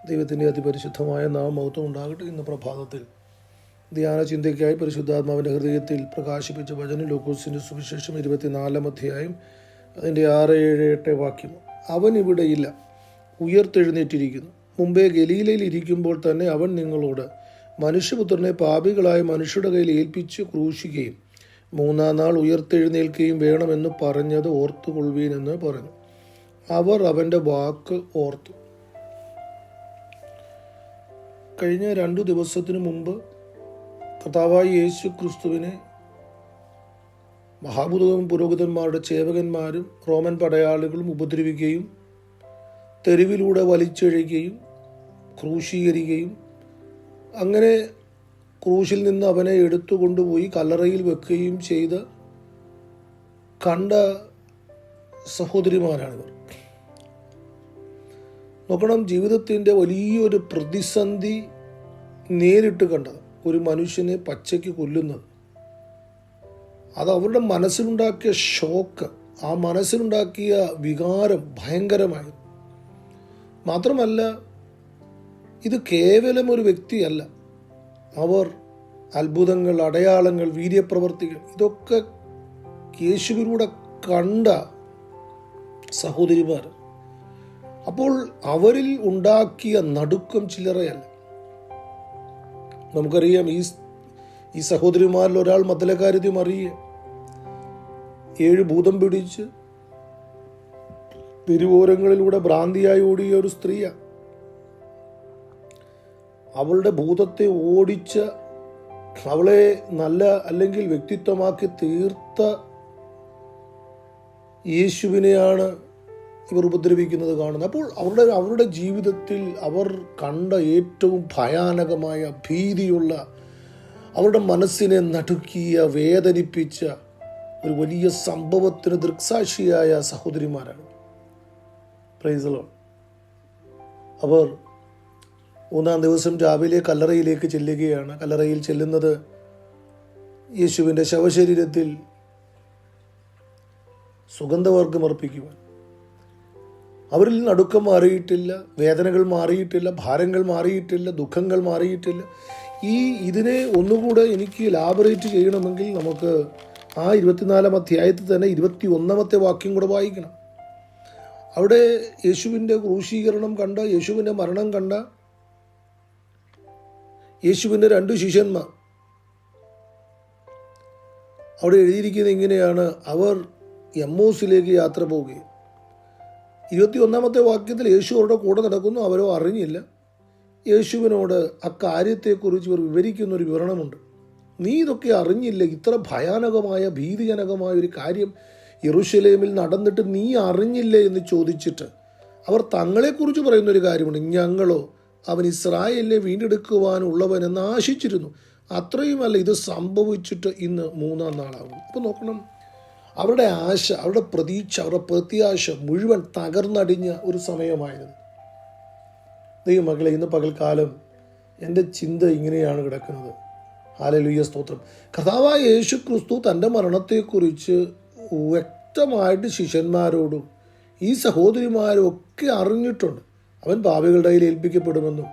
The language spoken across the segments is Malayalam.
ദൈവത്തിൻ്റെ അതിപരിശുദ്ധമായ നാമമഹത്വം ഉണ്ടാകട്ടെ. ഇന്ന് പ്രഭാതത്തിൽ ധ്യാന ചിന്തയ്ക്കായി പരിശുദ്ധാത്മാവിൻ്റെ ഹൃദയത്തിൽ പ്രകാശിപ്പിച്ച വചനം ലൂക്കോസിൻ്റെ സുവിശേഷം 24-ാം അധ്യായം അതിൻ്റെ 6, 7, 8 വാക്യം. അവൻ ഇവിടെയില്ല, ഉയർത്തെഴുന്നേറ്റിരിക്കുന്നു. മുമ്പേ ഗലീലയിൽ ഇരിക്കുമ്പോൾ തന്നെ അവൻ നിങ്ങളോട് മനുഷ്യപുത്രനെ പാപികളായ മനുഷ്യരുടെ കയ്യിൽ ഏൽപ്പിച്ച് ക്രൂശിക്കുകയും 3-ാം നാൾ ഉയർത്തെഴുന്നേൽക്കുകയും വേണമെന്ന് പറഞ്ഞത് ഓർത്തുകൊള്ളുവീനെന്ന് പറഞ്ഞു. അവർ അവൻ്റെ വാക്ക് ഓർത്തു. കഴിഞ്ഞ 2 ദിവസത്തിനു മുമ്പ് കർത്താവായ യേശു ക്രിസ്തുവിനെ മഹാഭൂതവും പുരോഹിതന്മാരുടെ സേവകന്മാരും റോമൻ പടയാളികളും ഉപദ്രവിക്കുകയും തെരുവിലൂടെ വലിച്ചെഴിക്കുകയും ക്രൂശീകരിക്കുകയും അങ്ങനെ ക്രൂശിൽ നിന്ന് അവനെ എടുത്തുകൊണ്ടുപോയി കല്ലറയിൽ വെക്കുകയും ചെയ്ത് കണ്ട സഹോദരിമാരാണിവർ. നോക്കണം, ജീവിതത്തിൻ്റെ വലിയൊരു പ്രതിസന്ധി നേരിട്ട് കണ്ടത്, ഒരു മനുഷ്യനെ പച്ചയ്ക്ക് കൊല്ലുന്നത്. അത് അവരുടെ മനസ്സിലുണ്ടാക്കിയ ഷോക്ക്, ആ മനസ്സിലുണ്ടാക്കിയ വികാരം ഭയങ്കരമായിരുന്നു. മാത്രമല്ല, ഇത് കേവലം ഒരു വ്യക്തിയല്ല, അവർ അത്ഭുതങ്ങൾ, അടയാളങ്ങൾ, വീര്യപ്രവർത്തികൾ ഇതൊക്കെ യേശുവിലൂടെ കണ്ട സഹോദരിമാർ. അപ്പോൾ അവരിൽ ഉണ്ടാക്കിയ നടുക്കം ചില്ലറയല്ല. നമുക്കറിയാം, ഈ സഹോദരിമാരിൽ ഒരാൾ മദ്ദലക്കാരത്തി മറിയ, 7 ഭൂതം പിടിച്ച് തെരുവോരങ്ങളിലൂടെ ഭ്രാന്തിയായി ഓടിയ ഒരു സ്ത്രീയാണ്. അവളുടെ ഭൂതത്തെ ഓടിച്ച് അവളെ നല്ല അല്ലെങ്കിൽ വ്യക്തിത്വമാക്കി തീർത്ത യേശുവിനെയാണ് ഇവർ ഉപദ്രവിക്കുന്നത് കാണുന്നത്. അപ്പോൾ അവരുടെ ജീവിതത്തിൽ അവർ കണ്ട ഏറ്റവും ഭയാനകമായ, ഭീതിയുള്ള, അവരുടെ മനസ്സിനെ നടുക്കിയ, വേദനിപ്പിച്ച ഒരു വലിയ സംഭവത്തിന് ദൃക്സാക്ഷിയായ സഹോദരിമാരാണ്. Praise the Lord. അവർ 3-ാം ദിവസം രാവിലെ കല്ലറയിലേക്ക് ചെല്ലുകയാണ്. കല്ലറയിൽ ചെല്ലുന്നത് യേശുവിൻ്റെ ശവശരീരത്തിൽ സുഗന്ധവർഗം അർപ്പിക്കുവാൻ. അവരിൽ നടുക്കം മാറിയിട്ടില്ല, വേദനകൾ മാറിയിട്ടില്ല, ഭാരങ്ങൾ മാറിയിട്ടില്ല, ദുഃഖങ്ങൾ മാറിയിട്ടില്ല. ഇതിനെ ഒന്നുകൂടെ എനിക്ക് എലാബറേറ്റ് ചെയ്യണമെങ്കിൽ നമുക്ക് ആ 24-ാം അധ്യായത്തിൽ തന്നെ 21-ാമത്തെ വാക്യം കൂടെ വായിക്കണം. അവിടെ യേശുവിൻ്റെ ക്രൂശീകരണം കണ്ട, യേശുവിൻ്റെ മരണം കണ്ട യേശുവിൻ്റെ 2 ശിഷ്യന്മാർ, അവിടെ എഴുതിയിരിക്കുന്നത് ഇങ്ങനെയാണ്: അവർ എമ്മോസിലേക്ക് യാത്ര പോവുകയും. 21-ാമത്തെ വാക്യത്തിൽ യേശു അവരുടെ കൂടെ നടക്കുന്നു, അവരോ അറിഞ്ഞില്ല. യേശുവിനോട് അക്കാര്യത്തെക്കുറിച്ച് ഇവർ വിവരിക്കുന്ന ഒരു വിവരണമുണ്ട്. നീ ഇതൊക്കെ അറിഞ്ഞില്ല? ഇത്ര ഭയാനകമായ, ഭീതിജനകമായ ഒരു കാര്യം യെരൂശലേമിൽ നടന്നിട്ട് നീ അറിഞ്ഞില്ലേ എന്ന് ചോദിച്ചിട്ട് അവർ തങ്ങളെക്കുറിച്ച് പറയുന്നൊരു കാര്യമുണ്ട്: ഞങ്ങളോ അവൻ ഇസ്രായേലിനെ വീണ്ടെടുക്കുവാനുള്ളവനെന്ന് ആശിച്ചിരുന്നു. അത്രയുമല്ല, ഇത് സംഭവിച്ചിട്ട് ഇന്ന് 3-ാം നാളാകും. അപ്പോൾ നോക്കണം, അവരുടെ ആശ, അവരുടെ പ്രതീക്ഷ, അവരുടെ പ്രത്യാശ മുഴുവൻ തകർന്നടിഞ്ഞ ഒരു സമയമായിരുന്നു. ദൈവമക്കളെ, ഇന്ന് പകൽക്കാലം എൻ്റെ ചിന്ത ഇങ്ങനെയാണ് കിടക്കുന്നത്. ഹല്ലേലൂയ, സ്തോത്രം. കർത്താവായ യേശു ക്രിസ്തു തൻ്റെ മരണത്തെക്കുറിച്ച് വ്യക്തമായിട്ട് ശിഷ്യന്മാരോടും ഈ സഹോദരിമാരും ഒക്കെ അറിഞ്ഞിട്ടുണ്ട്. അവൻ പാപികളുടെ കയ്യിൽ ഏൽപ്പിക്കപ്പെടുമെന്നും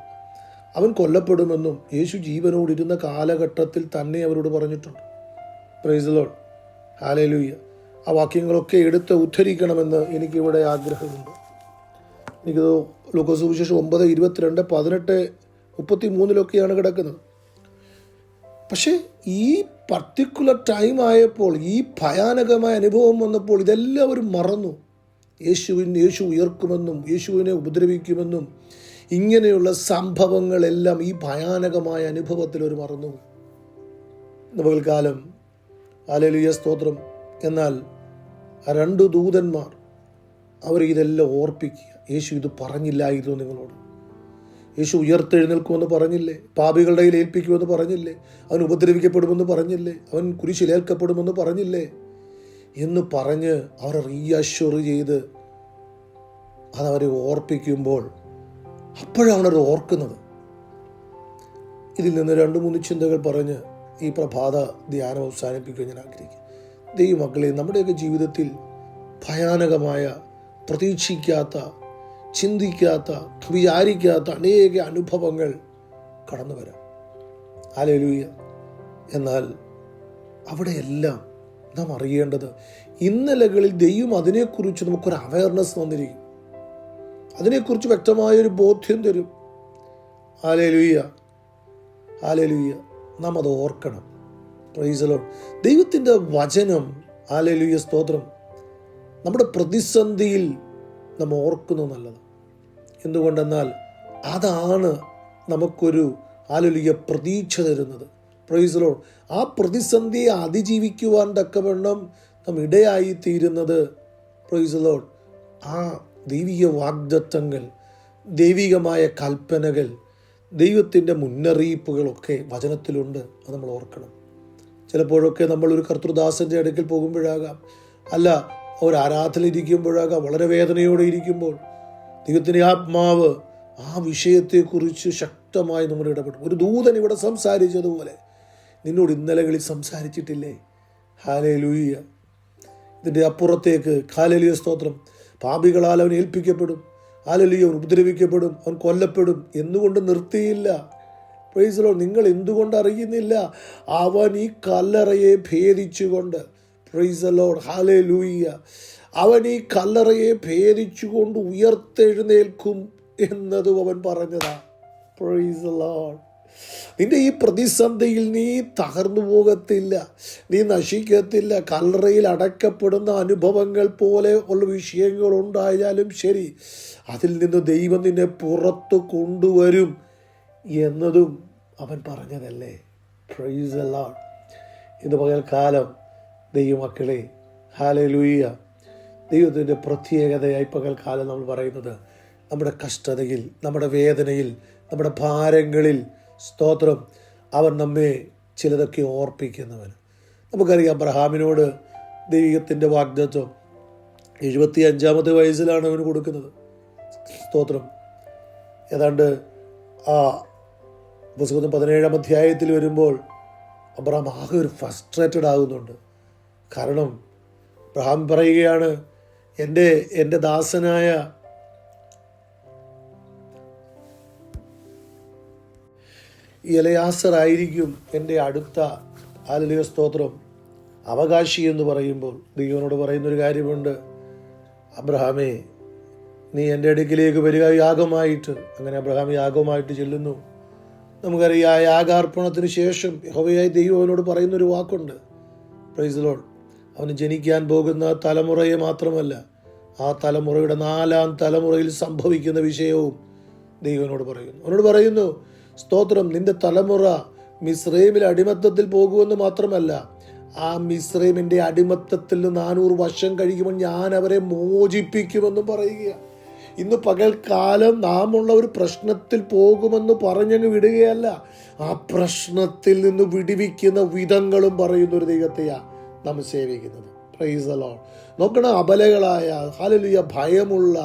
അവൻ കൊല്ലപ്പെടുമെന്നും യേശു ജീവനോടിരുന്ന കാലഘട്ടത്തിൽ തന്നെ അവരോട് പറഞ്ഞിട്ടുണ്ട്. Price the Lord. ഹല്ലേലൂയ. ആ വാക്യങ്ങളൊക്കെ എടുത്ത് ഉദ്ധരിക്കണമെന്ന് എനിക്കിവിടെ ആഗ്രഹമുണ്ട്. എനിക്കത് ലൂക്കോസ് സുവിശേഷം 9, 22, 18, 33 കിടക്കുന്നത്. പക്ഷേ ഈ പർട്ടിക്കുലർ ടൈം ആയപ്പോൾ, ഈ ഭയാനകമായ അനുഭവം വന്നപ്പോൾ ഇതെല്ലാവരും മറന്നു. യേശു ഉയർക്കുമെന്നും യേശുവിനെ ഉപദ്രവിക്കുമെന്നും ഇങ്ങനെയുള്ള സംഭവങ്ങളെല്ലാം ഈ ഭയാനകമായ അനുഭവത്തിൽ ഒരു മറന്നു. പകൽക്കാലം ഹല്ലേലൂയ, സ്തോത്രം. എന്നാൽ ആ 2 ദൂതന്മാർ അവർ ഇതെല്ലാം ഓർപ്പിക്കുക. യേശു ഇത് പറഞ്ഞില്ലായിരുന്നു നിങ്ങളോട്? യേശു ഉയർത്തെഴുന്നേൽക്കുമെന്ന് പറഞ്ഞില്ലേ? പാപികളുടെ കയ്യിൽ ഏൽപ്പിക്കുമെന്ന് പറഞ്ഞില്ലേ? അവൻ ഉപദ്രവിക്കപ്പെടുമെന്ന് പറഞ്ഞില്ലേ? അവൻ കുരിശിലേൽക്കപ്പെടുമെന്ന് പറഞ്ഞില്ലേ? എന്ന് പറഞ്ഞ് അവരെ റീഅഷ്വർ ചെയ്ത് അതവരെ ഓർപ്പിക്കുമ്പോൾ അപ്പോഴാണ് അവർ ഓർക്കുന്നത്. ഇതിൽ നിന്ന് 2-3 ചിന്തകൾ പറഞ്ഞ് ഈ പ്രഭാത ധ്യാനം അവസാനിപ്പിക്കാൻ ഞാൻ ആഗ്രഹിക്കുന്നു. ദൈവമക്കളെ, നമ്മുടെയൊക്കെ ജീവിതത്തിൽ ഭയാനകമായ, പ്രതീക്ഷിക്കാത്ത ചിന്തിക്കാത്ത, വിചാരിക്കാത്ത അനേക അനുഭവങ്ങൾ കടന്നു വരാം. ഹല്ലേലൂയ. എന്നാൽ അവിടെയെല്ലാം നാം അറിയേണ്ടത്, ഇന്നലകളിൽ ദൈവം അതിനെക്കുറിച്ച് നമുക്കൊരു അവയർനെസ് വന്നിരിക്കും, അതിനെക്കുറിച്ച് വ്യക്തമായൊരു ബോധ്യം തരും. Hallelujah, hallelujah. നാം അത് ഓർക്കണം. Price the Lord. ദൈവത്തിൻ്റെ വചനം, ഹല്ലേലൂയ, സ്തോത്രം, നമ്മുടെ പ്രതിസന്ധിയിൽ നാം ഓർക്കുന്നത് നല്ലത്. എന്തുകൊണ്ടെന്നാൽ അതാണ് നമുക്കൊരു, ഹല്ലേലൂയ, പ്രതീക്ഷ തരുന്നത്. Price the Lord. ആ പ്രതിസന്ധിയെ അതിജീവിക്കുവാൻ തക്കവണ്ണം നാം ഇടയായി തീരുന്നത്, പ്രൈസ് ദി ലോർഡ്, ആ ദൈവിക വാഗ്ദത്തങ്ങൾ, ദൈവികമായ കൽപ്പനകൾ, ദൈവത്തിൻ്റെ മുന്നറിയിപ്പുകളൊക്കെ വചനത്തിലുണ്ട്. അത് നമ്മൾ ഓർക്കണം. ചിലപ്പോഴൊക്കെ നമ്മളൊരു കർത്തൃദാസൻ്റെ അടുക്കൽ പോകുമ്പോഴാകാം, അല്ല ഒരു ആരാധനയിലിരിക്കുമ്പോഴാകാം, വളരെ വേദനയോടെ ഇരിക്കുമ്പോൾ ദൈവത്തിൻ്റെ ആത്മാവ് ആ വിഷയത്തെക്കുറിച്ച് ശക്തമായി നമ്മൾ ഇടപെടും. ഒരു ദൂതൻ ഇവിടെ സംസാരിച്ചതുപോലെ നിന്നോട് ഇന്നലകളിൽ സംസാരിച്ചിട്ടില്ലേ? ഹല്ലേലൂയ. ഇതിൻ്റെ അപ്പുറത്തേക്ക്, ഹല്ലേലൂയ, സ്തോത്രം, പാപികളാൽ അവൻ ഏൽപ്പിക്കപ്പെടും, ഹല്ലേലൂയ, അവൻ ഉപദ്രവിക്കപ്പെടും, അവൻ കൊല്ലപ്പെടും എന്നുകൊണ്ട് നിർത്തിയില്ല. Price the Lord. നിങ്ങൾ എന്തുകൊണ്ട് അറിയുന്നില്ല? അവൻ ഈ കല്ലറയെ ഭേദിച്ചുകൊണ്ട്, പ്രൈസ് ദി ലോർഡ്, ഹല്ലേലൂയ, അവൻ ഈ കല്ലറയെ ഭേദിച്ചുകൊണ്ട് ഉയർത്തെഴുന്നേൽക്കും എന്നതും അവൻ പറഞ്ഞതാ. Price the Lord. നിന്റെ ഈ പ്രതിസന്ധിയിൽ നീ തകർന്നു പോകത്തില്ല, നീ നശിക്കത്തില്ല. കല്ലറയിൽ അടക്കപ്പെടുന്ന അനുഭവങ്ങൾ പോലെ ഉള്ള വിഷയങ്ങൾ ഉണ്ടായാലും ശരി, അതിൽ നിന്ന് ദൈവം നിന്നെ പുറത്തു കൊണ്ടുവരും എന്നതും അവൻ പറഞ്ഞതല്ലേ. Price the Lord. ഇന്ന് പകൽക്കാലം ദൈവമക്കളെ, ഹല്ലേലൂയ, ദൈവത്തിൻ്റെ പ്രത്യേകതയായി പകൽക്കാലം നമ്മൾ പറയുന്നത്, നമ്മുടെ കഷ്ടതയിൽ, നമ്മുടെ വേദനയിൽ, നമ്മുടെ ഭാരങ്ങളിൽ, സ്തോത്രം, അവൻ നമ്മെ ചിലതൊക്കെ ഓർപ്പിക്കുന്നവൻ. നമുക്കറിയാം, അബ്രഹാമിനോട് ദൈവത്തിൻ്റെ വാഗ്ദത്തം 75-ാമത്തെ വയസ്സിലാണ് അവന് കൊടുക്കുന്നത്. സ്തോത്രം. ഏതാണ്ട് ആ പുസ്തകം 17-ാം അധ്യായത്തിൽ വരുമ്പോൾ അബ്രഹാം ആകെ ഒരു ഫ്രസ്ട്രേറ്റഡ് ആകുന്നുണ്ട്. കാരണം അബ്രഹാം പറയുകയാണ്, എൻ്റെ ദാസനായ എലയാസർ ആയിരിക്കും എൻ്റെ അടുത്ത, ഹല്ലേലൂയ, സ്തോത്രം, അവകാശി എന്ന് പറയുമ്പോൾ ദൈവനോട് പറയുന്നൊരു കാര്യമുണ്ട്, അബ്രഹാമേ, നീ എൻ്റെ അടുക്കിലേക്ക് വരിക യാഗമായിട്ട്. അങ്ങനെ അബ്രഹാം യാഗമായിട്ട് ചെല്ലുന്നു. നമുക്കറിയാം, ആ യാഗാർപ്പണത്തിന് ശേഷം യഹോവയായ ദൈവം അവനോട് പറയുന്നൊരു വാക്കുണ്ട്. Price the Lord. അവന് ജനിക്കാൻ പോകുന്ന തലമുറയെ മാത്രമല്ല, ആ തലമുറയുടെ 4-ാം തലമുറയിൽ സംഭവിക്കുന്ന വിഷയവും ദൈവനോട് പറയുന്നു. അവനോട് പറയുന്നു, സ്തോത്രം, നിന്റെ തലമുറ മിസ്രൈമിൽ അടിമത്തത്തിൽ പോകുമെന്ന് മാത്രമല്ല, ആ മിസ്രൈമിൻ്റെ അടിമത്തത്തിൽ നിന്ന് 400 വർഷം കഴിയുമ്പോൾ ഞാൻ അവരെ മോചിപ്പിക്കുമെന്നും പറയുക. ഇന്ന് പകൽക്കാലം നാമുള്ള ഒരു പ്രശ്നത്തിൽ പോകുമെന്ന് പറഞ്ഞങ്ങ് വിടുകയല്ല, ആ പ്രശ്നത്തിൽ നിന്ന് വിടുവിക്കുന്ന വിധങ്ങളും പറയുന്ന ഒരു ദൈവത്തെയാണ് നമ്മൾ സേവിക്കുന്നത്. Price the Lord. നോക്കണം, അബലകളായ, ഹല്ലേലൂയ, ഭയമുള്ള,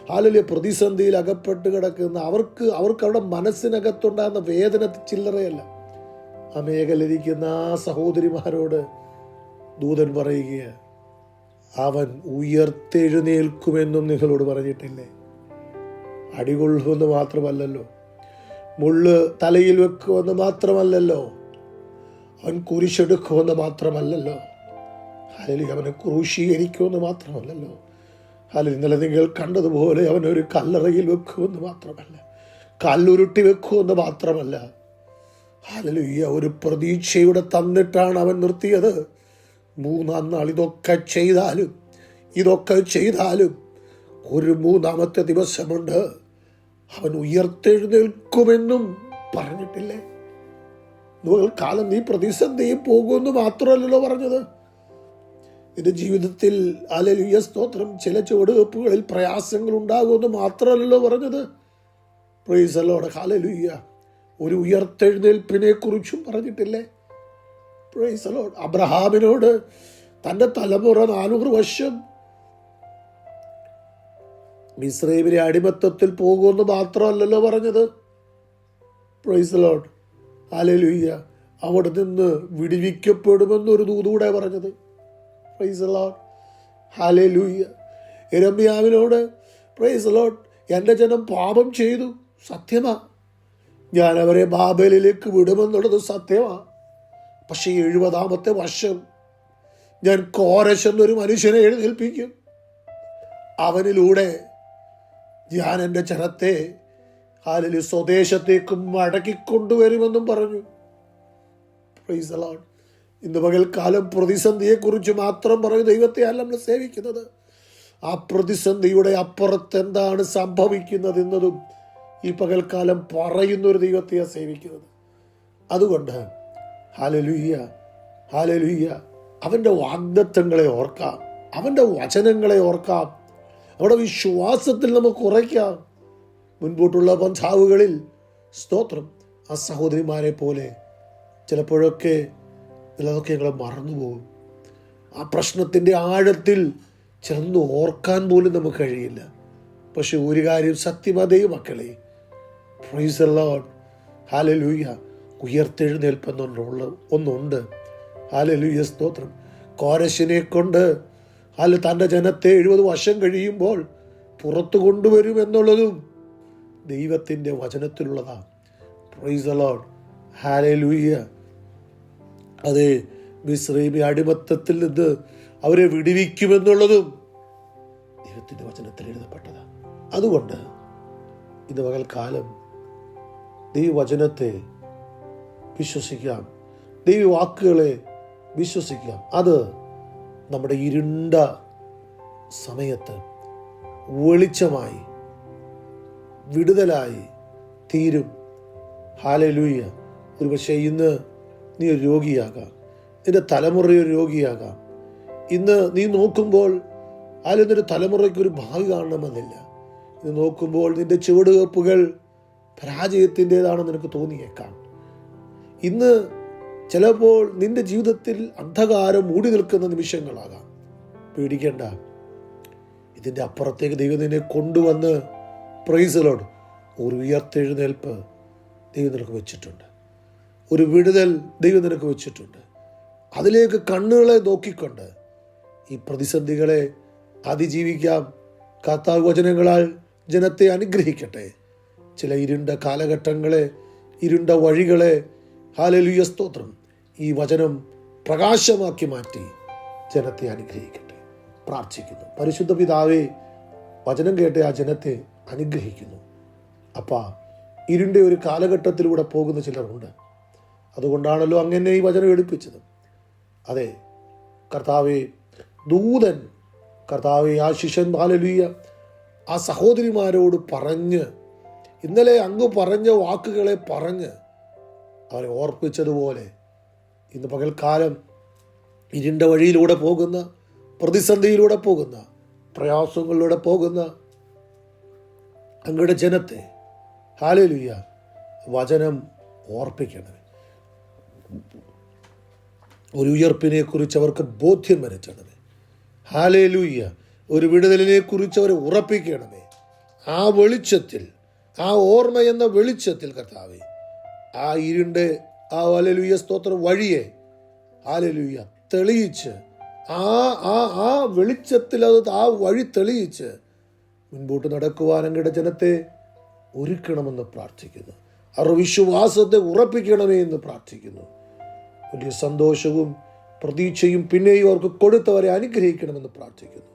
ഹല്ലേലൂയ, പ്രതിസന്ധിയിൽ അകപ്പെട്ട് കിടക്കുന്ന അവർക്ക് അവരുടെ മനസ്സിനകത്തുണ്ടാകുന്ന വേദന ചില്ലറയല്ല. ആ മേഖലയിരിക്കുന്ന ആ സഹോദരിമാരോട് ദൂതൻ പറയുക, അവൻ ഉയർത്തെഴുന്നേൽക്കുമെന്നും നിങ്ങളോട് പറഞ്ഞിട്ടില്ലേ? അടികൊള്ളുമെന്ന് മാത്രമല്ലല്ലോ, മുള്ള് തലയിൽ വെക്കുമെന്ന് മാത്രമല്ലല്ലോ, അവൻ കുരിശെടുക്കുമെന്ന് മാത്രമല്ലല്ലോ, ഹല്ലേലൂയ, അവനെ ക്രൂശീകരിക്കുമെന്ന് മാത്രമല്ലല്ലോ, ഹല്ലേലൂയ, ഇന്നലെ നിങ്ങൾ കണ്ടതുപോലെ അവനൊരു കല്ലറയിൽ വെക്കുമെന്ന് മാത്രമല്ല, കല്ലുരുട്ടി വെക്കുമെന്ന് മാത്രമല്ല, ഹല്ലേലൂയ, ഒരു പ്രതീക്ഷയുടെ തന്നിട്ടാണ് അവൻ നിർത്തിയത്. 3-ാം നാൾ ഇതൊക്കെ ചെയ്താലും ഒരു 3-ാമത്തെ ദിവസമുണ്ട്, അവൻ ഉയർത്തെഴുന്നേൽക്കുമെന്നും പറഞ്ഞിട്ടില്ലേ? കാലം നീ പ്രതിസന്ധിയിൽ പോകുമെന്ന് മാത്രമല്ലല്ലോ പറഞ്ഞത്. നിന്റെ ജീവിതത്തിൽ, ഹല്ലേലൂയ, സ്തോത്രം, ചില ചുവടുവെപ്പുകളിൽ പ്രയാസങ്ങൾ ഉണ്ടാകുമെന്ന് മാത്രമല്ലല്ലോ പറഞ്ഞത്. Praise the Lord. ഹല്ലേലൂയ. ഒരു ഉയർത്തെഴുന്നേൽപ്പിനെ കുറിച്ചും പറഞ്ഞിട്ടില്ലേ? Price the Lord. അബ്രഹാമിനോട് തൻ്റെ തലമുറ 400 വർഷം മിസ്രൈമിലെ അടിമത്തത്തിൽ പോകുമെന്ന് മാത്രമല്ലല്ലോ പറഞ്ഞത്. Praise the Lord. ഹല്ലേലൂയ. അവിടെ നിന്ന് വിടുവിക്കപ്പെടുമെന്നൊരു ദൂതൂടെ പറഞ്ഞത്. Praise the Lord. ഹല്ലേലൂയ. യിരെമ്യാവിനോട്, പ്രൈസ് ദി ലോർഡ്, എൻ്റെ ജനം പാപം ചെയ്തു, സത്യമാ. ഞാൻ അവരെ ബാബേലിലേക്ക് വിടുമെന്നുള്ളത് സത്യമാ. പക്ഷേ 70-ാമത്തെ വർഷം ഞാൻ കോരശ് എന്നൊരു മനുഷ്യനെ എഴുന്നേൽപ്പിക്കും. അവനിലൂടെ ഞാൻ എൻ്റെ ജനത്തെ സ്വദേശത്തേക്ക് മടക്കിക്കൊണ്ടുവരുമെന്നും പറഞ്ഞു. Price the Lord. ഇന്ന് പകൽക്കാലം പ്രതിസന്ധിയെക്കുറിച്ച് മാത്രം പറയും ദൈവത്തെ അല്ല നമ്മൾ സേവിക്കുന്നത്. ആ പ്രതിസന്ധിയുടെ അപ്പുറത്ത് എന്താണ് സംഭവിക്കുന്നത് എന്നതും ഈ പകൽക്കാലം പറയുന്നൊരു ദൈവത്തെയാണ് സേവിക്കുന്നത്. അതുകൊണ്ട് ഹല്ലേലൂയ, ഹല്ലേലൂയ, അവൻ്റെ വാഗ്ദത്തങ്ങളെ ഓർക്കാം, അവൻ്റെ വചനങ്ങളെ ഓർക്കാം, അവിടെ വിശ്വാസത്തിൽ നമുക്ക് ഉറയ്ക്കാം. മുൻപോട്ടുള്ള പന്ഥാവുകളിൽ സ്തോത്രം, ആ സഹോദരിമാരെ പോലെ ചിലപ്പോഴൊക്കെ ചിലതൊക്കെ ഞങ്ങൾ മറന്നുപോകും. ആ പ്രശ്നത്തിൻ്റെ ആഴത്തിൽ ചെന്ന് ഓർക്കാൻ പോലും നമുക്ക് കഴിയില്ല. പക്ഷെ ഒരു കാര്യം സത്യമതേ മക്കളെ, പ്രൈസ് ദി ലോർഡ്, ഹല്ലേലൂയ, ഉയർത്തെഴുന്നേൽപ്പെന്നുള്ള ഒന്നുണ്ട്. ഹല്ലേലൂയ, സ്തോത്രം. കോരശിനെ കൊണ്ട് തൻ്റെ ജനത്തെ 70 വർഷം കഴിയുമ്പോൾ പുറത്തു കൊണ്ടുവരുമെന്നുള്ളതും ദൈവത്തിൻ്റെ വചനത്തിലുള്ളതാണ്. Praise the Lord, hallelujah. അതെ, മിസ്രയീമ്യ അടിമത്തത്തിൽ നിന്ന് അവരെ വിടുവിക്കുമെന്നുള്ളതും ദൈവത്തിൻ്റെ വചനത്തിൽ എഴുതപ്പെട്ടതാണ്. അതുകൊണ്ട് ഇന്ന് പകൽക്കാലം ദൈവവചനത്തെ വിശ്വസിക്കാം, ദൈവവാക്കുകളെ വിശ്വസിക്കാം. അത് നമ്മുടെ ഇരുണ്ട സമയത്ത് വെളിച്ചമായി വിടുതലായി തീരും. ഹല്ലേലൂയ. ഒരു പക്ഷേ ഇന്ന് നീ ഒരു രോഗിയാകാം, നിന്റെ തലമുറ ഒരു രോഗിയാകാം. ഇന്ന് നീ നോക്കുമ്പോൾ നിന്റെ തലമുറയ്ക്കൊരു ഭാവി കാണണമെന്നില്ല. ഇന്ന് നോക്കുമ്പോൾ നിന്റെ ചുവടുവെപ്പുകൾ പരാജയത്തിൻ്റെതാണെന്ന് നിനക്ക് തോന്നിയേക്കാം. ഇന്ന് ചിലപ്പോൾ നിന്റെ ജീവിതത്തിൽ അന്ധകാരം മൂടി നിൽക്കുന്ന നിമിഷങ്ങളാകാം. പേടിക്കേണ്ട, ഇതിൻ്റെ അപ്പുറത്തേക്ക് ദൈവം നിന്നെ കൊണ്ടുവന്ന് പ്രൈസ് ദി ലോർഡ് ഒരു ഉയർത്തെഴുന്നേൽപ്പ് ദൈവം നിനക്ക് വെച്ചിട്ടുണ്ട്. ഒരു വിടുതൽ ദൈവം നിനക്ക് വെച്ചിട്ടുണ്ട്. അതിലേക്ക് കണ്ണുകളെ നോക്കിക്കൊണ്ട് ഈ പ്രതിസന്ധികളെ അതിജീവിക്കാം. കർത്താവ് വചനങ്ങളാൽ ജനത്തെ അനുഗ്രഹിക്കട്ടെ. ചില ഇരുണ്ട കാലഘട്ടങ്ങളെ, ഇരുണ്ട വഴികളെ, ഹല്ലേലൂയ, സ്തോത്രം, ഈ വചനം പ്രകാശമാക്കി മാറ്റി ജനത്തെ അനുഗ്രഹിക്കട്ടെ. പ്രാർത്ഥിക്കുന്നു. പരിശുദ്ധ പിതാവേ, വചനം കേട്ട ആ ജനത്തെ അനുഗ്രഹിക്കുന്നു. അപ്പാ, ഇരുണ്ട ഒരു കാലഘട്ടത്തിലൂടെ പോകുന്ന ചിലരുണ്ട്. അതുകൊണ്ടാണല്ലോ അങ്ങനെ ഈ വചനം എടുപ്പിച്ചത്. അതെ കർത്താവേ, ദൂതൻ കർത്താവെ ആ ശിഷ്യൻ ഹല്ലേലൂയ ആ സഹോദരിമാരോട് പറഞ്ഞ്, ഇന്നലെ അങ്ങ് പറഞ്ഞ വാക്കുകളെ പറഞ്ഞ് അവരെ ഓർപ്പിച്ചതുപോലെ ഇന്ന് പകൽക്കാലം ഇരുണ്ട വഴിയിലൂടെ പോകുന്ന, പ്രതിസന്ധിയിലൂടെ പോകുന്ന, പ്രയാസങ്ങളിലൂടെ പോകുന്ന അങ്ങയുടെ ജനത്തെ ഹല്ലേലൂയ വചനം ഓർപ്പിക്കണമേ. ഒരു ഉയർപ്പിനെ കുറിച്ച് അവർക്ക് ബോധ്യം വരുത്തണമേ. ഹല്ലേലൂയ. ഒരു വിടുതലിനെ കുറിച്ച് അവരെ ഉറപ്പിക്കണമേ. ആ വെളിച്ചത്തിൽ, ആ ഓർമ്മ എന്ന വെളിച്ചത്തിൽ കർത്താവേ, ആ ഇരുണ്ട്, ആ ഹല്ലേലൂയ സ്തോത്രം വഴിയെ ഹല്ലേലൂയ തെളിയിച്ച്, ആ വെളിച്ചത്തിൽ അത് ആ വഴി തെളിയിച്ച് മുൻപോട്ട് നടക്കുവാൻ അങ്ങയുടെ ജനത്തെ ഒരുക്കണമെന്ന് പ്രാർത്ഥിക്കുന്നു. അവരുടെ വിശ്വാസത്തെ ഉറപ്പിക്കണമേ എന്ന് പ്രാർത്ഥിക്കുന്നു. വലിയ സന്തോഷവും പ്രതീക്ഷയും പിന്നെയും അവർക്ക് കൊടുത്തവരെ അനുഗ്രഹിക്കണമെന്ന് പ്രാർത്ഥിക്കുന്നു.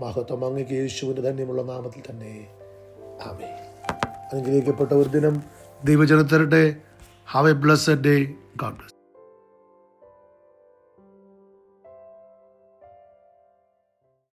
മഹത്വം അങ്ങേക്ക് യേശുവിൻ്റെ ധന്യമുള്ള നാമത്തിൽ തന്നെ. ആമേൻ. അനുഗ്രഹിക്കപ്പെട്ട ഒരു ദിനം ദൈവജനം തരട്ടെ. Have A blessed day. God bless.